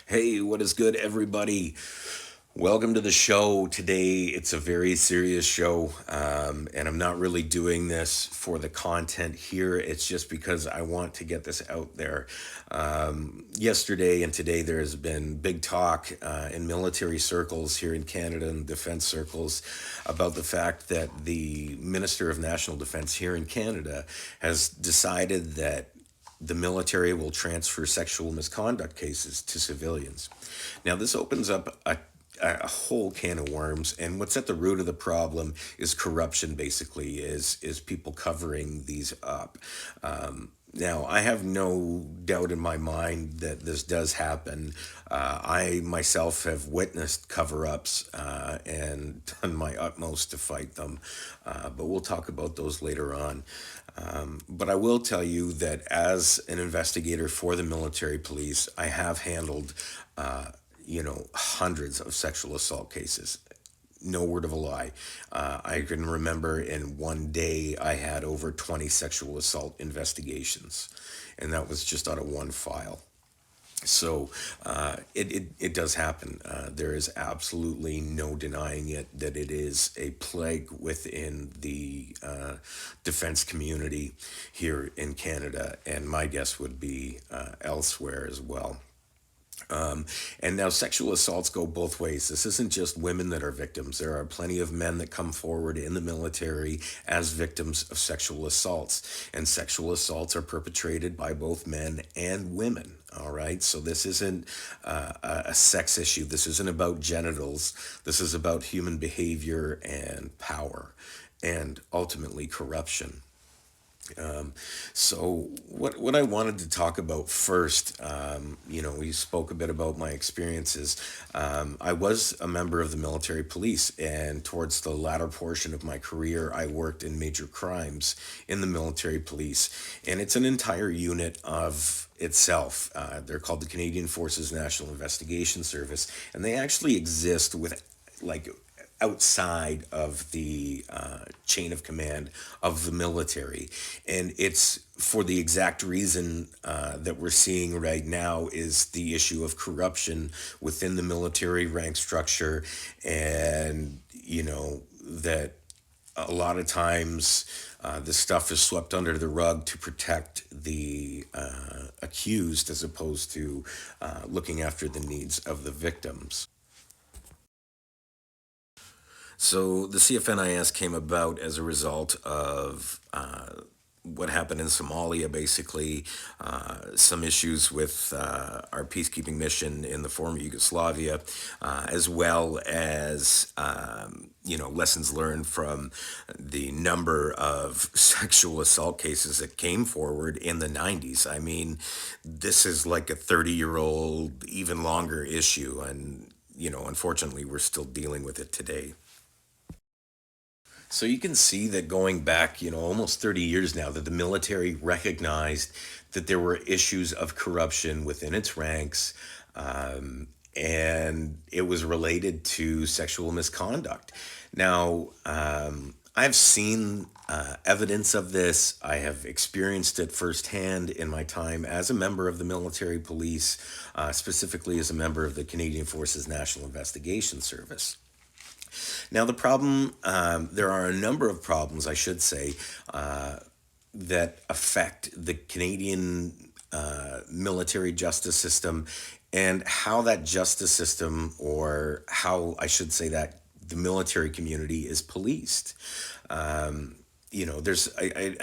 Hey, what is good, everybody? Welcome to the show. Today, it's a very serious show, and I'm not really doing this for the content here. It's just because I want to get this out there. Yesterday and today, there has been big talk in military circles here in Canada and defense circles about the fact that the Minister of National Defense here in Canada has decided that the military will transfer sexual misconduct cases to civilians. Now, this opens up a whole can of worms, and what's at the root of the problem is corruption. Basically, is people covering these up. Now, I have no doubt in my mind that this does happen. I myself have witnessed cover ups and done my utmost to fight them, but we'll talk about those later on. But I will tell you that as an investigator for the military police, I have handled, hundreds of sexual assault cases. No word of a lie. I can remember in one day I had over 20 sexual assault investigations, and that was just out of one file. So it does happen. There is absolutely no denying it that it is a plague within the defense community here in Canada, and my guess would be elsewhere as well. And now sexual assaults go both ways. This isn't just women that are victims. There are plenty of men that come forward in the military as victims of sexual assaults. And sexual assaults are perpetrated by both men and women. All right. So this isn't a sex issue. This isn't about genitals. This is about human behavior and power and ultimately corruption. So what I wanted to talk about first, we spoke a bit about my experiences. I was a member of the military police, and towards the latter portion of my career, I worked in major crimes in the military police, and it's an entire unit of itself. They're called the Canadian Forces National Investigation Service, and they actually exist with like outside of the chain of command of the military. And it's for the exact reason that we're seeing right now is the issue of corruption within the military rank structure. And, that a lot of times this stuff is swept under the rug to protect the accused as opposed to looking after the needs of the victims. So the CFNIS came about as a result of what happened in Somalia, basically, some issues with our peacekeeping mission in the former Yugoslavia, as well as, lessons learned from the number of sexual assault cases that came forward in the 90s. I mean, this is like a 30-year-old, even longer issue. And, unfortunately, we're still dealing with it today. So you can see that going back, almost 30 years now, that the military recognized that there were issues of corruption within its ranks, and it was related to sexual misconduct. Now, I've seen evidence of this. I have experienced it firsthand in my time as a member of the military police, specifically as a member of the Canadian Forces National Investigation Service. Now, there are a number of problems, I should say, that affect the Canadian military justice system and how that justice system, or how I should say that the military community is policed. I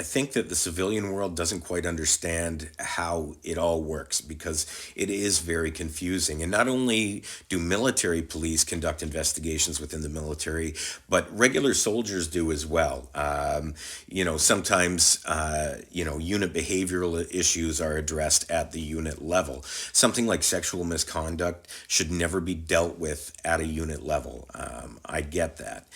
think that the civilian world doesn't quite understand how it all works because it is very confusing. And not only do military police conduct investigations within the military, but regular soldiers do as well. Sometimes, unit behavioral issues are addressed at the unit level. Something like sexual misconduct should never be dealt with at a unit level. I get that.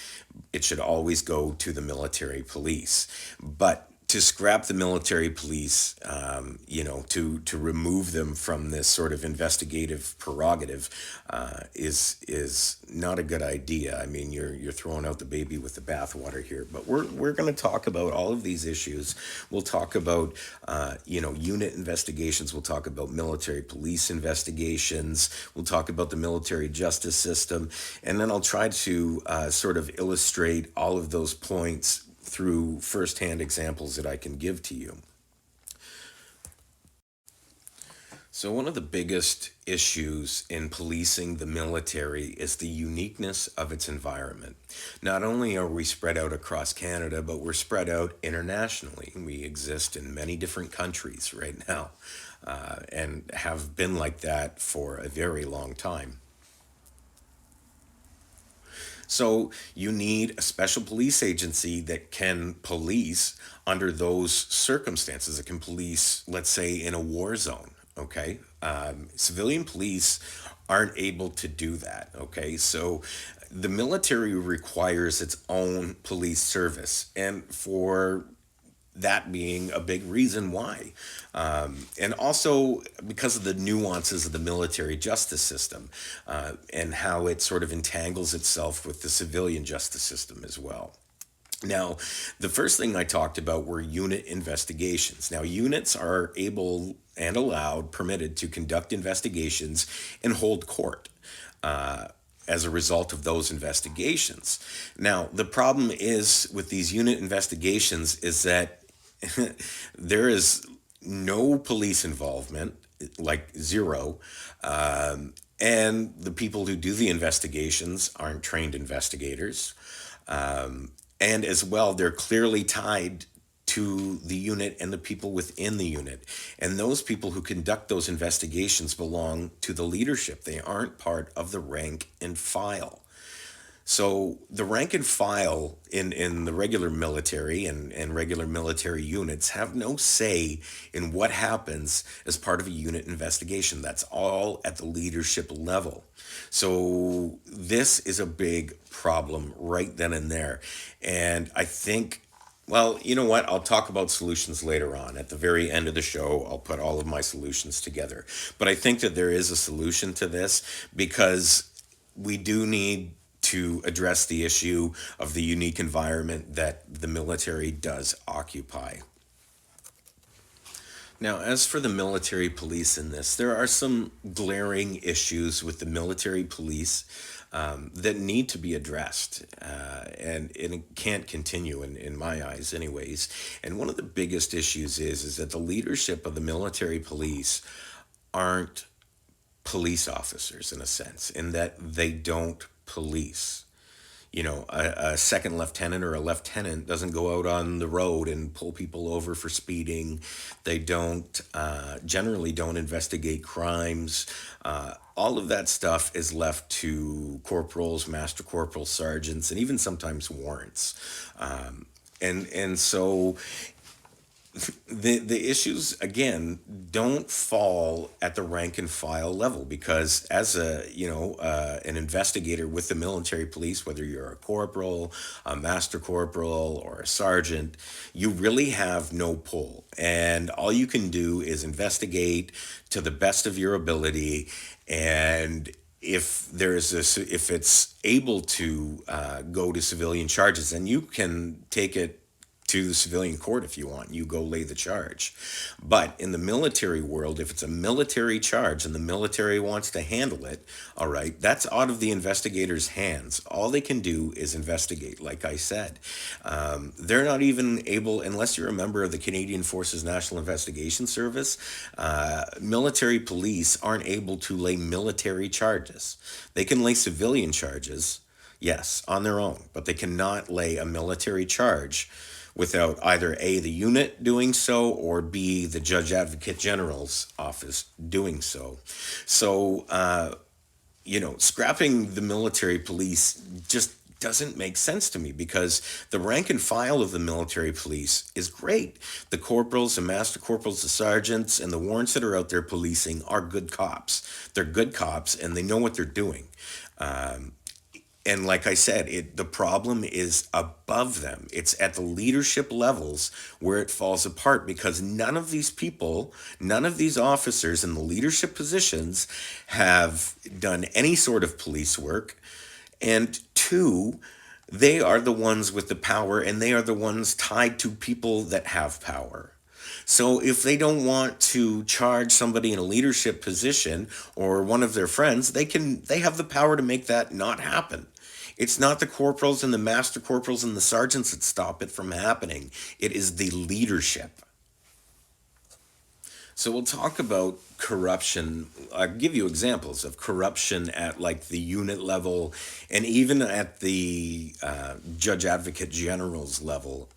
It should always go to the military police. But to scrap the military police, to remove them from this sort of investigative prerogative, is not a good idea. I mean, you're throwing out the baby with the bathwater here. But we're going to talk about all of these issues. We'll talk about unit investigations. We'll talk about military police investigations. We'll talk about the military justice system, and then I'll try to sort of illustrate all of those points through firsthand examples that I can give to you. So, one of the biggest issues in policing the military is the uniqueness of its environment. Not only are we spread out across Canada, but we're spread out internationally. We exist in many different countries right now, and have been like that for a very long time. So you need a special police agency that can police under those circumstances. It can police, let's say, in a war zone. Okay, civilian police aren't able to do that. Okay, so the military requires its own police service, and for that being a big reason why. And also because of the nuances of the military justice system, and how it sort of entangles itself with the civilian justice system as well. Now, the first thing I talked about were unit investigations. Now, units are able and allowed, permitted to conduct investigations and hold court as a result of those investigations. Now, the problem is with these unit investigations is that there is no police involvement, like zero, and the people who do the investigations aren't trained investigators. And as well, they're clearly tied to the unit and the people within the unit. And those people who conduct those investigations belong to the leadership. They aren't part of the rank and file. So the rank and file in the regular military and regular military units have no say in what happens as part of a unit investigation. That's all at the leadership level. So this is a big problem right then and there. And I think, well, you know what? I'll talk about solutions later on. At the very end of the show, I'll put all of my solutions together. But I think that there is a solution to this because we do need to address the issue of the unique environment that the military does occupy. Now, as for the military police in this, there are some glaring issues with the military police that need to be addressed. And it can't continue in my eyes anyways. And one of the biggest issues is that the leadership of the military police aren't police officers in a sense, in that they don't police. A second lieutenant or a lieutenant doesn't go out on the road and pull people over for speeding. They don't, generally don't investigate crimes. All of that stuff is left to corporals, master corporals, sergeants, and even sometimes warrants. And so the issues again don't fall at the rank and file level, because as an investigator with the military police, whether you're a corporal, a master corporal, or a sergeant, you really have no pull, and all you can do is investigate to the best of your ability. And if it's able to go to civilian charges, then you can take it to the civilian court if you want. You go lay the charge. But in the military world, if it's a military charge and the military wants to handle it, all right, that's out of the investigator's hands. All they can do is investigate, like I said. They're not even able, unless you're a member of the Canadian Forces National Investigation Service, military police aren't able to lay military charges. They can lay civilian charges, yes, on their own, but they cannot lay a military charge without either A, the unit doing so, or B, the Judge Advocate General's office doing so. So, scrapping the military police just doesn't make sense to me, because the rank and file of the military police is great. The corporals and master corporals, the sergeants, and the warrants that are out there policing are good cops. They're good cops and they know what they're doing. And like I said, the problem is above them. It's at the leadership levels where it falls apart, because none of these people, none of these officers in the leadership positions have done any sort of police work. And two, they are the ones with the power, and they are the ones tied to people that have power. So if they don't want to charge somebody in a leadership position or one of their friends, they have the power to make that not happen. It's not the corporals and the master corporals and the sergeants that stop it from happening. It is the leadership. So we'll talk about corruption. I'll give you examples of corruption at like the unit level, and even at the judge advocate general's level.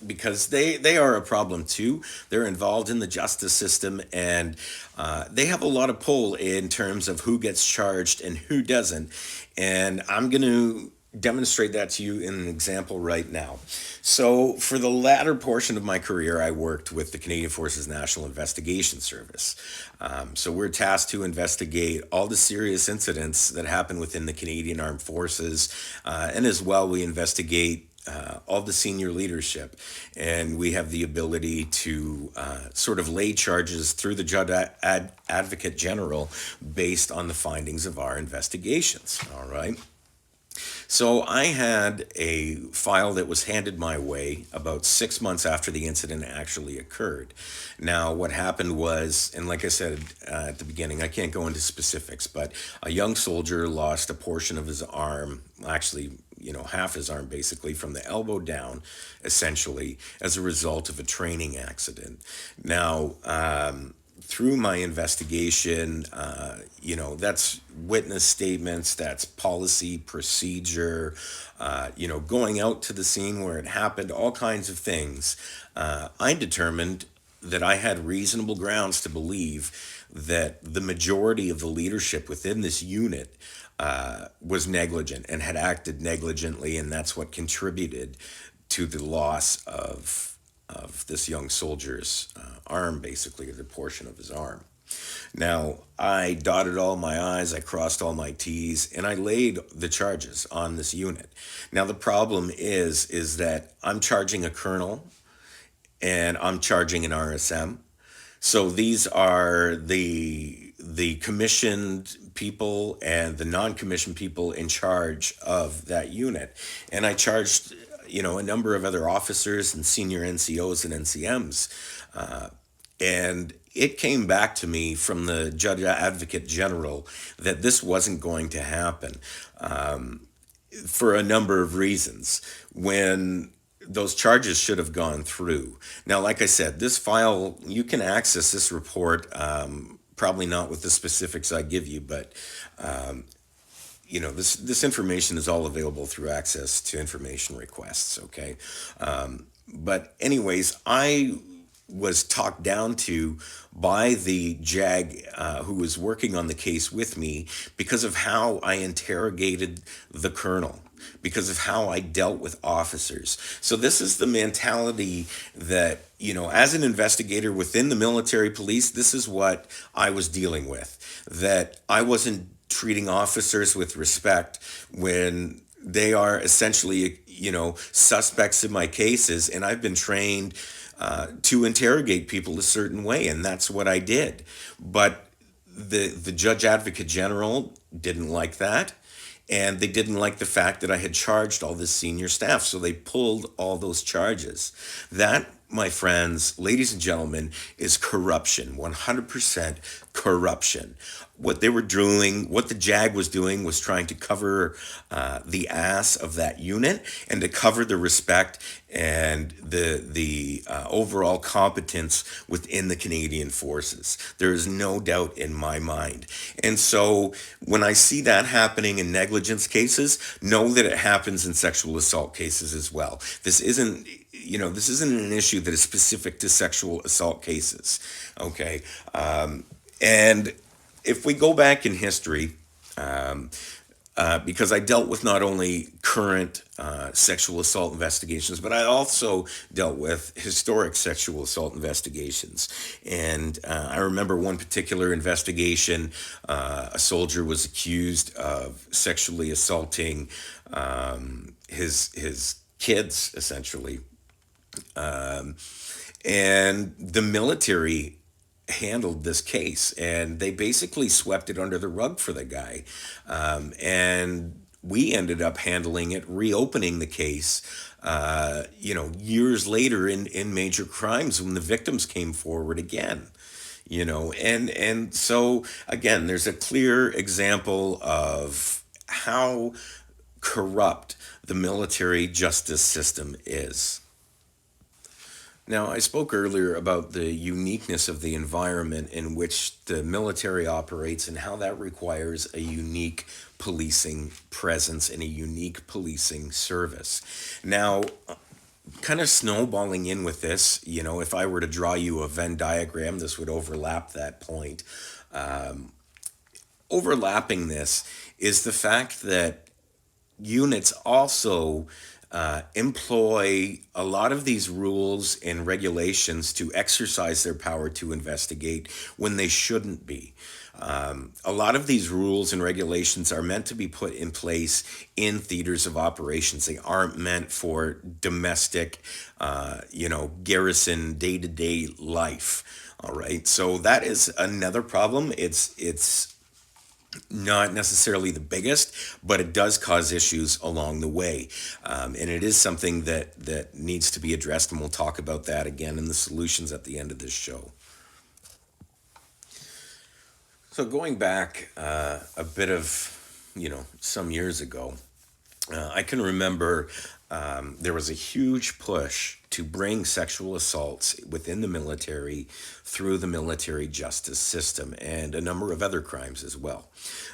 Because they are a problem too. They're involved in the justice system, and they have a lot of pull in terms of who gets charged and who doesn't. And I'm going to demonstrate that to you in an example right now. So, for the latter portion of my career, I worked with the Canadian Forces National Investigation Service. So, we're tasked to investigate all the serious incidents that happen within the Canadian Armed Forces, and as well, we investigate all the senior leadership, and we have the ability to sort of lay charges through the judge advocate general based on the findings of our investigations. All right. So I had a file that was handed my way about 6 months after the incident actually occurred. Now, what happened was, and like I said at the beginning, I can't go into specifics, but a young soldier lost a portion of his arm, actually, half his arm basically, from the elbow down, essentially, as a result of a training accident. Now, through my investigation, that's witness statements, that's policy, procedure, going out to the scene where it happened, all kinds of things. I determined that I had reasonable grounds to believe that the majority of the leadership within this unit was negligent and had acted negligently, and that's what contributed to the loss of this young soldier's arm, basically, the portion of his arm. Now, I dotted all my I's, I crossed all my T's, and I laid the charges on this unit. Now, the problem is that I'm charging a colonel and I'm charging an RSM. So these are the commissioned people and the non-commissioned people in charge of that unit. And I charged, a number of other officers and senior NCOs and NCMs. And it came back to me from the Judge Advocate General that this wasn't going to happen, for a number of reasons, when those charges should have gone through. Now, like I said, this file, you can access this report, probably not with the specifics I give you, but this information is all available through access to information requests. Okay, but anyways, I was talked down to by the JAG who was working on the case with me because of how I interrogated the colonel, because of how I dealt with officers. So this is the mentality that, as an investigator within the military police, this is what I was dealing with, that I wasn't treating officers with respect when they are essentially, suspects in my cases, and I've been trained to interrogate people a certain way, and that's what I did. But the Judge Advocate General didn't like that, and they didn't like the fact that I had charged all this senior staff, so they pulled all those charges. That, my friends, ladies and gentlemen, is corruption, 100% corruption. What they were doing, what the JAG was doing, was trying to cover the ass of that unit and to cover the respect and the overall competence within the Canadian Forces. There is no doubt in my mind. And so when I see that happening in negligence cases, know that it happens in sexual assault cases as well. This isn't an issue that is specific to sexual assault cases. Okay. And if we go back in history, because I dealt with not only current sexual assault investigations, but I also dealt with historic sexual assault investigations. And I remember one particular investigation. A soldier was accused of sexually assaulting his kids, essentially, and the military handled this case, and they basically swept it under the rug for the guy. And we ended up handling it, reopening the case, years later in major crimes when the victims came forward again. And so again, there's a clear example of how corrupt the military justice system is. Now, I spoke earlier about the uniqueness of the environment in which the military operates and how that requires a unique policing presence and a unique policing service. Now, kind of snowballing in with this, if I were to draw you a Venn diagram, this would overlap that point. Overlapping this is the fact that units also employ a lot of these rules and regulations to exercise their power to investigate when they shouldn't be. A lot of these rules and regulations are meant to be put in place in theaters of operations. They aren't meant for domestic, garrison day-to-day life. All right, so that is another problem. It's not necessarily the biggest, but it does cause issues along the way. And it is something that needs to be addressed, and we'll talk about that again in the solutions at the end of this show. So going back a bit of, some years ago, I can remember there was a huge push to bring sexual assaults within the military through the military justice system and a number of other crimes as well.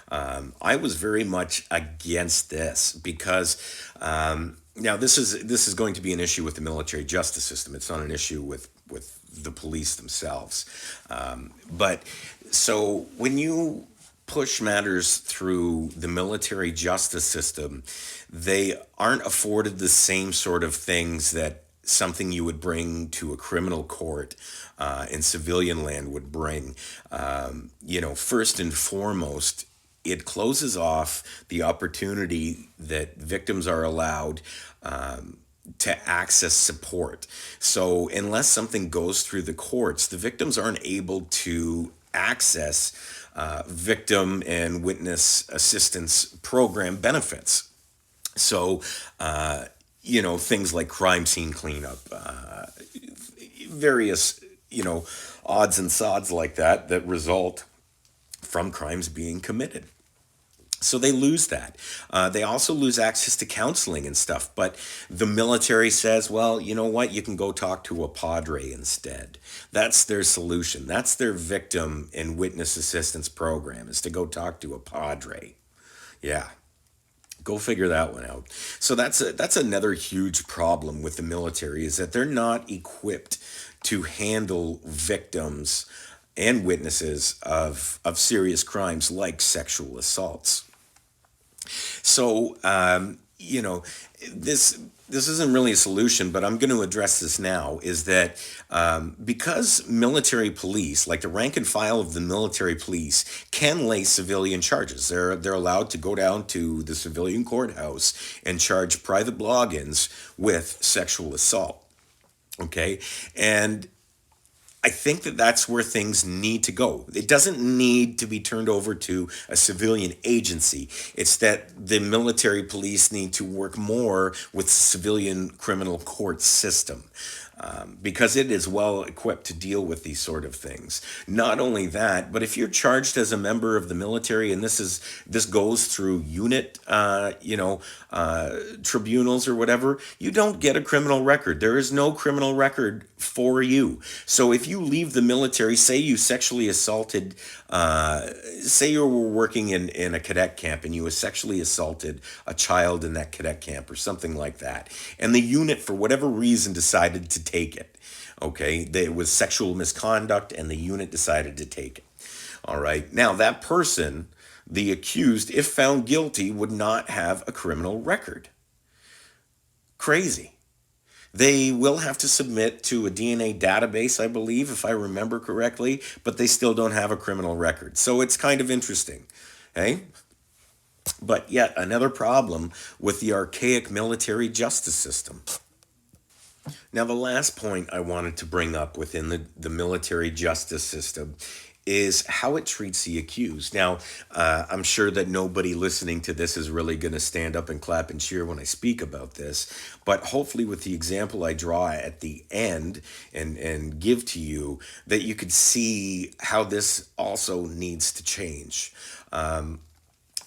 I was very much against this because now this is going to be an issue with the military justice system. It's not an issue with the police themselves. But so when you push matters through the military justice system, they aren't afforded the same sort of things that something you would bring to a criminal court in civilian land would bring. First and foremost, it closes off the opportunity that victims are allowed to access support. So unless something goes through the courts, the victims aren't able to access victim and witness assistance program benefits. So, things like crime scene cleanup, various, odds and sods like that result from crimes being committed. So they lose that. They also lose access to counseling and stuff. But the military says, well, you know what? You can go talk to a padre instead. That's their solution. That's their victim and witness assistance program, is to go talk to a padre. Yeah. Go figure that one out. So that's another huge problem with the military, is that they're not equipped to handle victims and witnesses of serious crimes like sexual assaults. So, this isn't really a solution, but I'm going to address this now, is that because military police, like the rank and file of the military police, can lay civilian charges. They're allowed to go down to the civilian courthouse and charge private logins with sexual assault. Okay? And I think that that's where things need to go. It doesn't need to be turned over to a civilian agency. It's that the military police need to work more with the civilian criminal court system, because it is well equipped to deal with these sort of things. Not only that, but if you're charged as a member of the military, and this goes through unit, tribunals or whatever, you don't get a criminal record. There is no criminal record for you. So if you leave the military, say you sexually assaulted, say you were working in a cadet camp and you sexually assaulted a child in that cadet camp or something like that, and the unit, for whatever reason, decided to take it. Okay, there was sexual misconduct and the unit decided to take it. All right, now that person The accused, if found guilty, would not have a criminal record. Crazy. They will have to submit to a DNA database, I believe, if I remember correctly, but they still don't have a criminal record. So it's kind of interesting. Okay? But yet another problem with the archaic military justice system. Now, the last point I wanted to bring up within the military justice system is how it treats the accused. Now, I'm sure that nobody listening to this is really going to stand up and clap and cheer when I speak about this, but hopefully, with the example I draw at the end and give to you, that you could see how this also needs to change.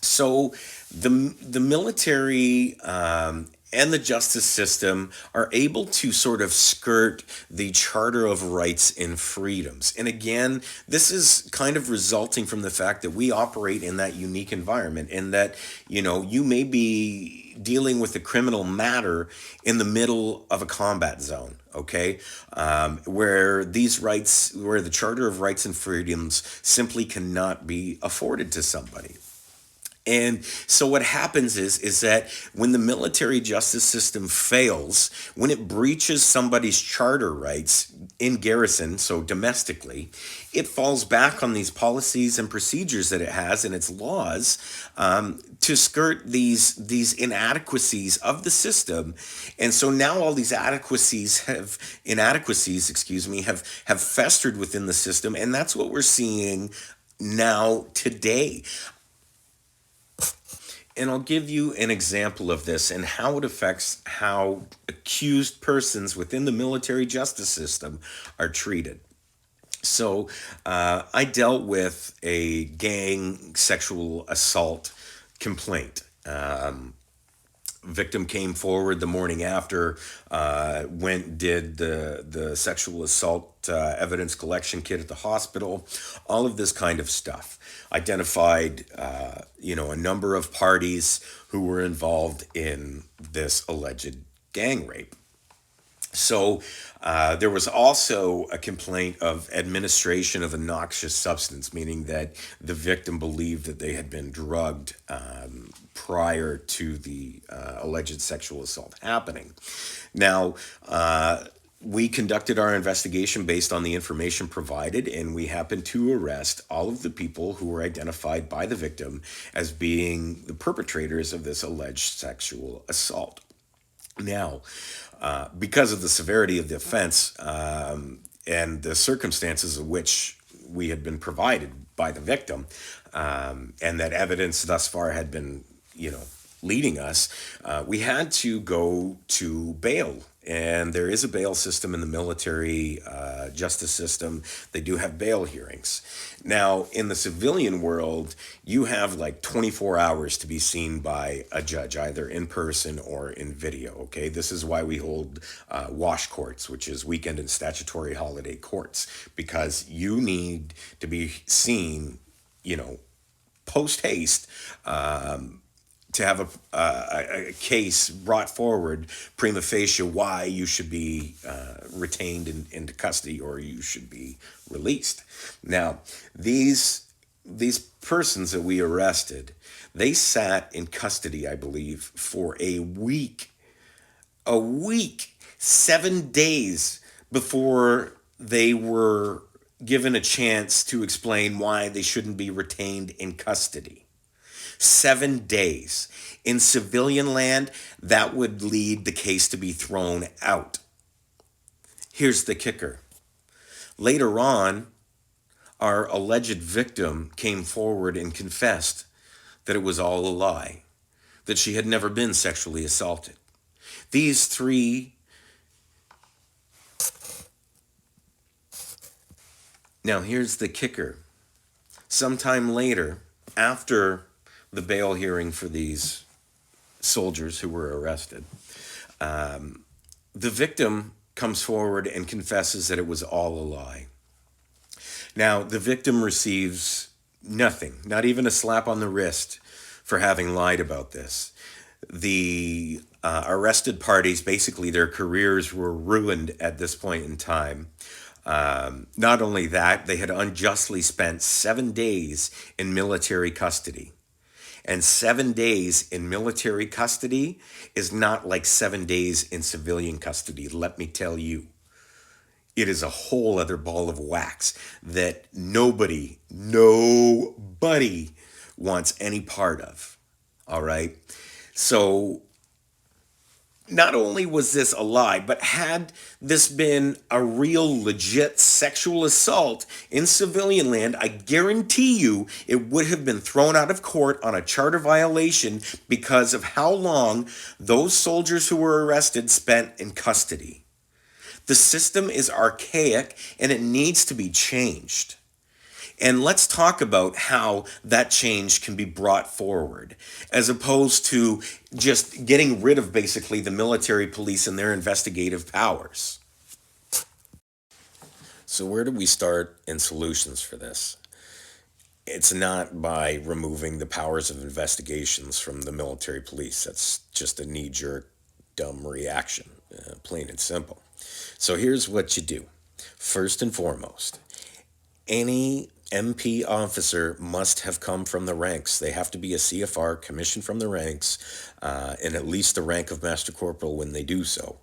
So the military and the justice system are able to sort of skirt the Charter of Rights and Freedoms. And again, this is kind of resulting from the fact that we operate in that unique environment, and that, you may be dealing with a criminal matter in the middle of a combat zone, okay? Where where the Charter of Rights and Freedoms simply cannot be afforded to somebody. And so what happens is that when the military justice system fails, when it breaches somebody's charter rights in garrison, so domestically, it falls back on these policies and procedures that it has and its laws, to skirt these inadequacies of the system. And so now all these inadequacies, have festered within the system, and that's what we're seeing now today. And I'll give you an example of this and how it affects how accused persons within the military justice system are treated. So I dealt with a gang sexual assault complaint. Victim came forward the morning after, did the sexual assault evidence collection kit at the hospital, all of this kind of stuff. Identified, a number of parties who were involved in this alleged gang rape. So there was also a complaint of administration of a noxious substance, meaning that the victim believed that they had been drugged prior to the alleged sexual assault happening. Now, we conducted our investigation based on the information provided, and we happened to arrest all of the people who were identified by the victim as being the perpetrators of this alleged sexual assault. Now, because of the severity of the offense and the circumstances of which we had been provided by the victim, and that evidence thus far had been, leading us, we had to go to bail. And there is a bail system in the military justice system. They do have bail hearings. Now, in the civilian world, you have like 24 hours to be seen by a judge, either in person or in video, okay? This is why we hold wash courts, which is weekend and statutory holiday courts, because you need to be seen, post haste, to have a case brought forward prima facie why you should be retained into custody or you should be released. Now, these persons that we arrested, they sat in custody, I believe, for a week, 7 days before they were given a chance to explain why they shouldn't be retained in custody. 7 days. In civilian land, that would lead the case to be thrown out. Here's the kicker. Later on, our alleged victim came forward and confessed that it was all a lie, that she had never been sexually assaulted. These three... Now, here's the kicker. Sometime later, after the bail hearing for these soldiers who were arrested, the victim comes forward and confesses that it was all a lie. Now, the victim receives nothing, not even a slap on the wrist for having lied about this. The arrested parties, basically their careers were ruined at this point in time. Not only that, they had unjustly spent 7 days in military custody. And 7 days in military custody is not like 7 days in civilian custody, let me tell you. It is a whole other ball of wax that nobody wants any part of. All right. So not only was this a lie, but had this been a real legit sexual assault in civilian land, I guarantee you it would have been thrown out of court on a charter violation because of how long those soldiers who were arrested spent in custody. The system is archaic and it needs to be changed. And let's talk about how that change can be brought forward, as opposed to just getting rid of basically the military police and their investigative powers. So, where do we start in solutions for this? It's not by removing the powers of investigations from the military police. That's just a knee jerk, dumb reaction, plain and simple. So, here's what you do. First and foremost, any MP officer must have come from the ranks. They have to be a CFR commissioned from the ranks, and at least the rank of Master Corporal when they do so.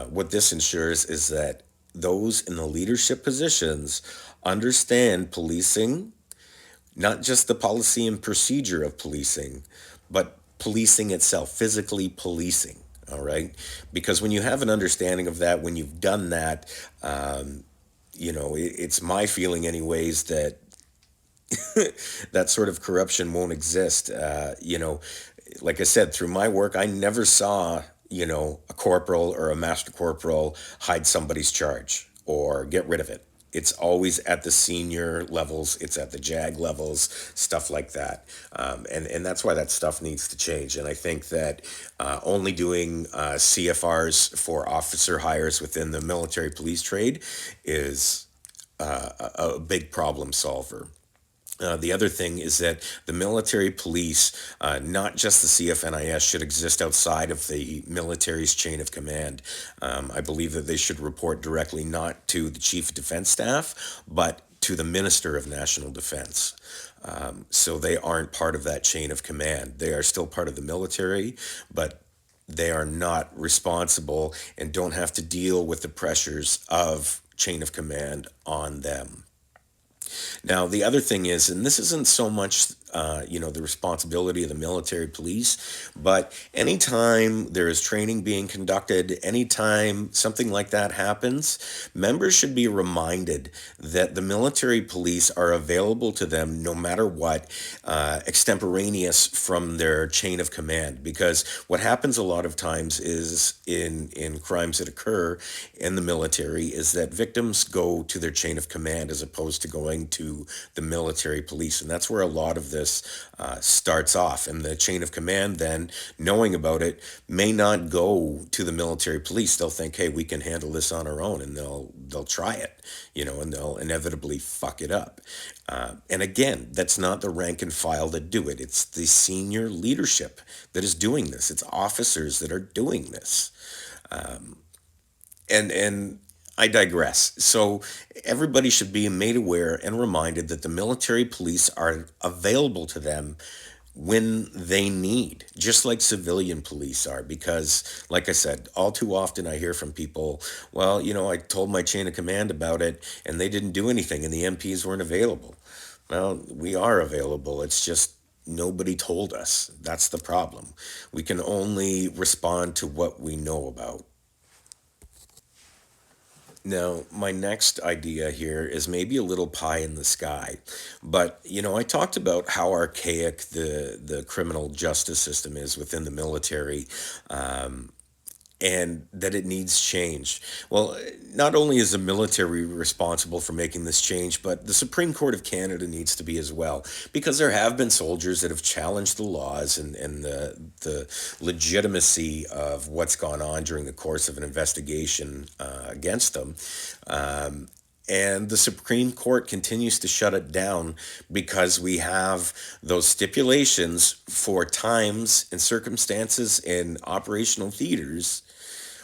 What this ensures is that those in the leadership positions understand policing, not just the policy and procedure of policing, but policing itself, physically policing. All right. Because when you have an understanding of that, when you've done that, it's my feeling, anyways, that that sort of corruption won't exist. Like I said, through my work, I never saw, a corporal or a master corporal hide somebody's charge or get rid of it. It's always at the senior levels, it's at the JAG levels, stuff like that. And that's why that stuff needs to change. And I think that only doing CFRs for officer hires within the military police trade is a big problem solver. The other thing is that the military police, not just the CFNIS, should exist outside of the military's chain of command. I believe that they should report directly not to the Chief of Defense Staff, but to the Minister of National Defense. So they aren't part of that chain of command. They are still part of the military, but they are not responsible and don't have to deal with the pressures of chain of command on them. Now, the other thing is, and this isn't so much, the responsibility of the military police, but anytime there is training being conducted, anytime something like that happens, members should be reminded that the military police are available to them no matter what, extemporaneous from their chain of command. Because what happens a lot of times is in crimes that occur in the military is that victims go to their chain of command as opposed to going to the military police. And that's where a lot of this starts off. And the chain of command, then knowing about it, may not go to the military police. They'll think, hey, we can handle this on our own, and they'll try it, and they'll inevitably fuck it up. And again, that's not the rank and file that do it. It's the senior leadership that is doing this. It's officers that are doing this. And I digress. So everybody should be made aware and reminded that the military police are available to them when they need, just like civilian police are. Because, like I said, all too often I hear from people, well, I told my chain of command about it and they didn't do anything and the MPs weren't available. Well, we are available. It's just nobody told us. That's the problem. We can only respond to what we know about. Now, my next idea here is maybe a little pie in the sky. But, I talked about how archaic the criminal justice system is within the military. And that it needs change. Well, not only is the military responsible for making this change, but the Supreme Court of Canada needs to be as well, because there have been soldiers that have challenged the laws and the legitimacy of what's gone on during the course of an investigation against them. And the Supreme Court continues to shut it down because we have those stipulations for times and circumstances in operational theaters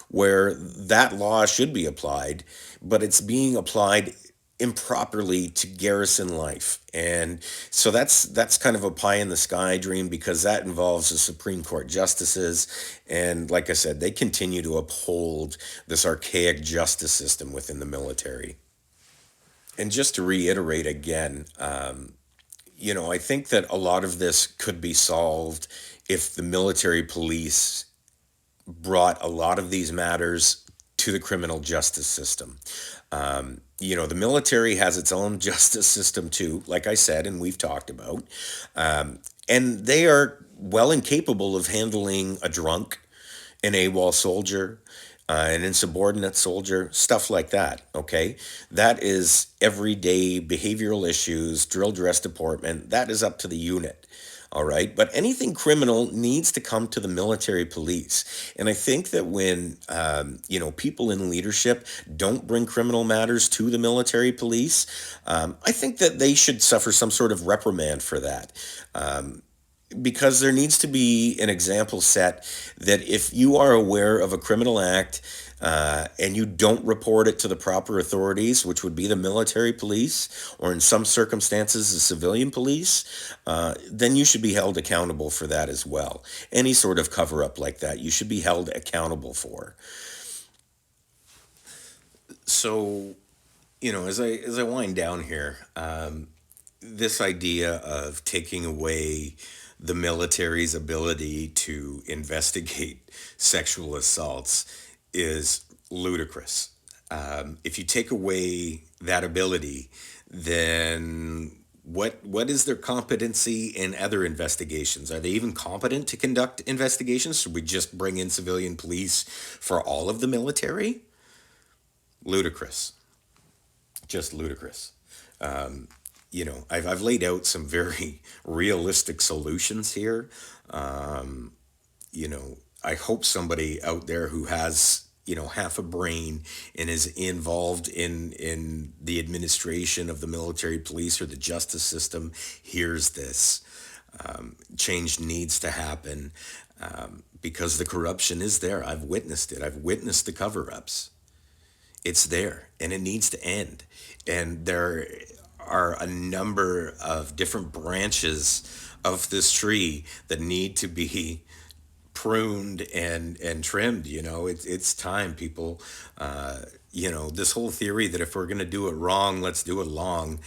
where that law should be applied, but it's being applied improperly to garrison life. And so that's kind of a pie in the sky dream, because that involves the Supreme Court justices. And like I said, they continue to uphold this archaic justice system within the military. And just to reiterate again, I think that a lot of this could be solved if the military police brought a lot of these matters to the criminal justice system. The military has its own justice system too, like I said, and we've talked about. And they are well and capable of handling a drunk, an AWOL soldier, an insubordinate soldier, stuff like that. Okay. That is everyday behavioral issues, drill dress deportment. That is up to the unit. All right. But anything criminal needs to come to the military police. And I think that when, people in leadership don't bring criminal matters to the military police, I think that they should suffer some sort of reprimand for that. Because there needs to be an example set that if you are aware of a criminal act and you don't report it to the proper authorities, which would be the military police, or in some circumstances the civilian police, then you should be held accountable for that as well. Any sort of cover-up like that, you should be held accountable for. So, as I wind down here, this idea of taking away the military's ability to investigate sexual assaults is ludicrous. If you take away that ability, then what is their competency in other investigations? Are they even competent to conduct investigations? Should we just bring in civilian police for all of the military? Ludicrous. Just ludicrous. I've laid out some very realistic solutions here. I hope somebody out there who has, half a brain and is involved in the administration of the military police or the justice system hears this. Change needs to happen because the corruption is there. I've witnessed it. I've witnessed the cover-ups. It's there and it needs to end. And there are a number of different branches of this tree that need to be pruned and trimmed. It's time, people. This whole theory that if we're going to do it wrong, let's do it long,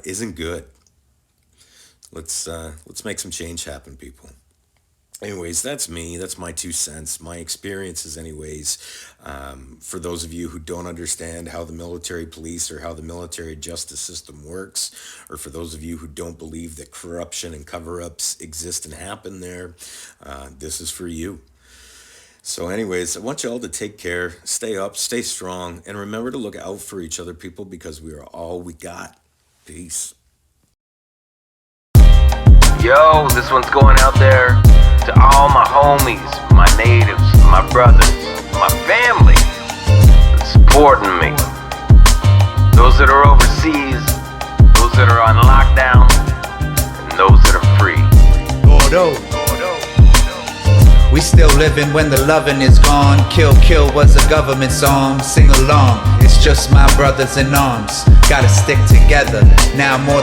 isn't good. Let's make some change happen, people. Anyways, that's me. That's my 2 cents, my experiences anyways. For those of you who don't understand how the military police or how the military justice system works, or for those of you who don't believe that corruption and cover-ups exist and happen there, this is for you. So anyways, I want you all to take care, stay up, stay strong, and remember to look out for each other, people, because we are all we got. Peace. Yo, this one's going out there to all my homies, my natives, my brothers, my family that's supporting me. Those that are overseas, those that are on lockdown, and those that are free. Gordo. We still living when the loving is gone. Kill, kill was a government song. Sing along, it's just my brothers in arms. Gotta stick together, now more than